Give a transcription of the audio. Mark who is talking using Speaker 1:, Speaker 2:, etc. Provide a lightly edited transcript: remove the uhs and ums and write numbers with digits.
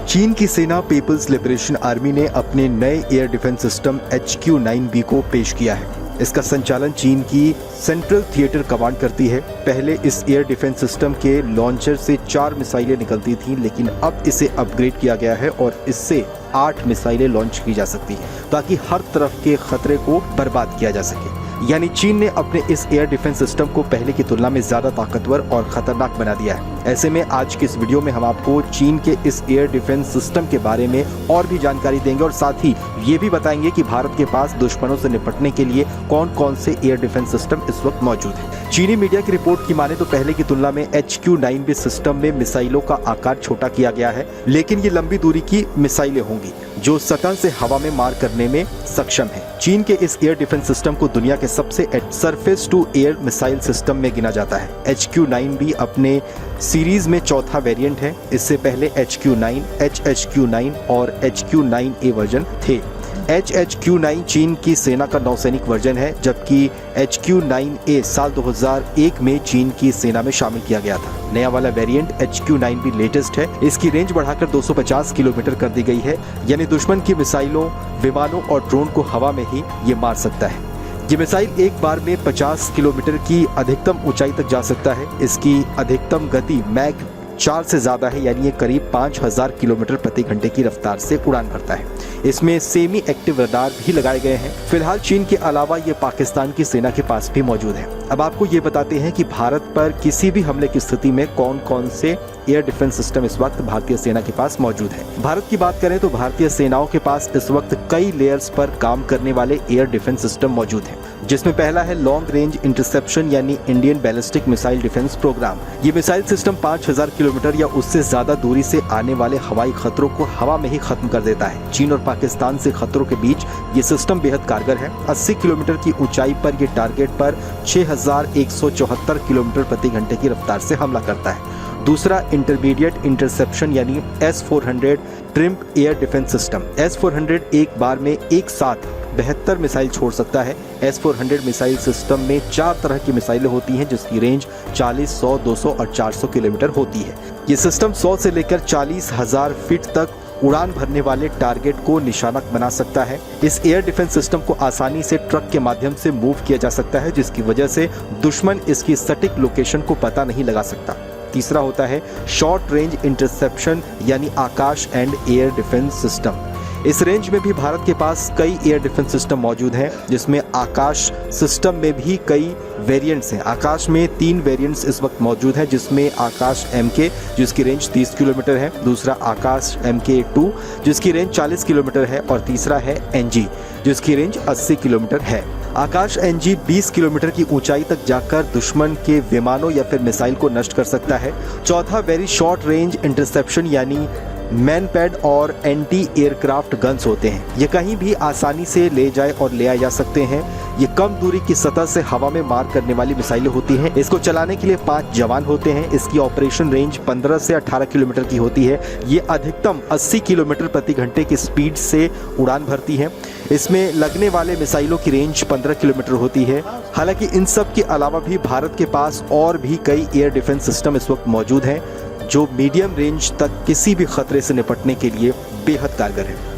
Speaker 1: चीन की सेना पीपल्स लिबरेशन आर्मी ने अपने नए एयर डिफेंस सिस्टम HQ-9B को पेश किया है। इसका संचालन चीन की सेंट्रल थिएटर कमांड करती है। पहले इस एयर डिफेंस सिस्टम के लॉन्चर से 4 मिसाइलें निकलती थीं, लेकिन अब इसे अपग्रेड किया गया है और इससे 8 मिसाइलें लॉन्च की जा सकती हैं, ताकि हर तरफ के खतरे को बर्बाद किया जा सके। यानी चीन ने अपने इस एयर डिफेंस सिस्टम को पहले की तुलना में ज्यादा ताकतवर और खतरनाक बना दिया है। ऐसे में आज की इस वीडियो में हम आपको चीन के इस एयर डिफेंस सिस्टम के बारे में और भी जानकारी देंगे और साथ ही ये भी बताएंगे कि भारत के पास दुश्मनों से निपटने के लिए कौन कौन से एयर डिफेंस सिस्टम इस वक्त मौजूद है। चीनी मीडिया की रिपोर्ट की माने तो पहले की तुलना में HQ-9B सिस्टम में मिसाइलों का आकार छोटा किया गया है, लेकिन ये लंबी दूरी की मिसाइलें होंगी जो सतह से हवा में मार करने में सक्षम है। चीन के इस एयर डिफेंस सिस्टम को दुनिया के सबसे surface to air missile system में गिना जाता है। HQ-9B अपने सीरीज में चौथा वेरिएंट है। इससे पहले HQ-9, HHQ-9 और HQ-9A वर्जन थे। HHQ-9 चीन की सेना का नौसैनिक वर्जन है, जबकि HQ-9A साल 2001 में चीन की सेना में शामिल किया गया था। नया वाला वेरिएंट HQ-9B लेटेस्ट है। इसकी रेंज बढ़ाकर 250 किलोमीटर कर दी गई है, यानी दुश्मन की मिसाइलों, विमानों और ड्रोन को हवा में ही ये मार सकता है। ये मिसाइल एक बार में 50 किलोमीटर की अधिकतम ऊंचाई तक जा सकता है। इसकी अधिकतम गति मैक 4 से ज्यादा है, यानी ये करीब 5000 किलोमीटर प्रति घंटे की रफ्तार से उड़ान भरता है। इसमें सेमी एक्टिव रडार भी लगाए गए हैं। फिलहाल चीन के अलावा ये पाकिस्तान की सेना के पास भी मौजूद है। अब आपको ये बताते हैं कि भारत पर किसी भी हमले की स्थिति में कौन कौन से एयर डिफेंस सिस्टम इस वक्त भारतीय सेना के पास मौजूद है। भारत की बात करें तो भारतीय सेनाओं के पास इस वक्त कई लेयर्स पर काम करने वाले एयर डिफेंस सिस्टम मौजूद हैं, जिसमें पहला है लॉन्ग रेंज इंटरसेप्शन यानी Indian ballistic missile defence programme. ये मिसाइल सिस्टम 5000 किलोमीटर या उससे ज्यादा दूरी से आने वाले हवाई खतरों को हवा में ही खत्म कर देता है। चीन और पाकिस्तान से खतरों के बीच ये सिस्टम बेहद कारगर है। 80 किलोमीटर की ऊंचाई पर ये टारगेट पर 6174 किलोमीटर प्रति घंटे की रफ्तार से हमला करता है। दूसरा इंटरमीडिएट इंटरसेप्शन यानी S-400 trimmed air defence system. S-400 एक बार में एक साथ 72 मिसाइल छोड़ सकता है। S-400 मिसाइल सिस्टम में 4 तरह की मिसाइलें होती हैं, जिसकी रेंज 40, 100, 200 और 400 किलोमीटर होती है। ये सिस्टम 100 से लेकर 40,000 फीट तक उड़ान भरने वाले टारगेट को निशाना बना सकता है। इस एयर डिफेंस सिस्टम को आसानी से ट्रक के माध्यम से मूव किया जा सकता है, जिसकी वजह से दुश्मन इसकी सटीक लोकेशन को पता नहीं लगा सकता। तीसरा होता है शॉर्ट रेंज इंटरसेप्शन यानी आकाश एंड एयर डिफेंस सिस्टम। इस रेंज में भी भारत के पास कई एयर डिफेंस सिस्टम मौजूद हैं, जिसमें आकाश सिस्टम में भी कई वेरिएंट्स हैं। आकाश में 3 वेरिएंट्स इस वक्त मौजूद हैं, जिसमें आकाश MK जिसकी रेंज 30 किलोमीटर है, दूसरा आकाश MK2 जिसकी रेंज 40 किलोमीटर है और तीसरा है NG जिसकी रेंज 80 किलोमीटर है। आकाश NG 20 किलोमीटर की ऊंचाई तक जाकर दुश्मन के विमानों या फिर मिसाइल को नष्ट कर सकता है। चौथा वेरी शॉर्ट रेंज इंटरसेप्शन यानी मैनपैड और एंटी एयरक्राफ्ट गन्स होते हैं। ये कहीं भी आसानी से ले जाए और ले आए जा सकते हैं। ये कम दूरी की सतह से हवा में मार करने वाली मिसाइलें होती हैं। इसको चलाने के लिए 5 जवान होते हैं। इसकी ऑपरेशन रेंज 15 से 18 किलोमीटर की होती है। ये अधिकतम 80 किलोमीटर प्रति घंटे की स्पीड से उड़ान भरती है। इसमें लगने वाले मिसाइलों की रेंज 15 किलोमीटर होती है। हालांकि इन सब के अलावा भी भारत के पास और भी कई एयर डिफेंस सिस्टम इस वक्त मौजूद हैं, जो मीडियम रेंज तक किसी भी खतरे से निपटने के लिए बेहद कारगर है।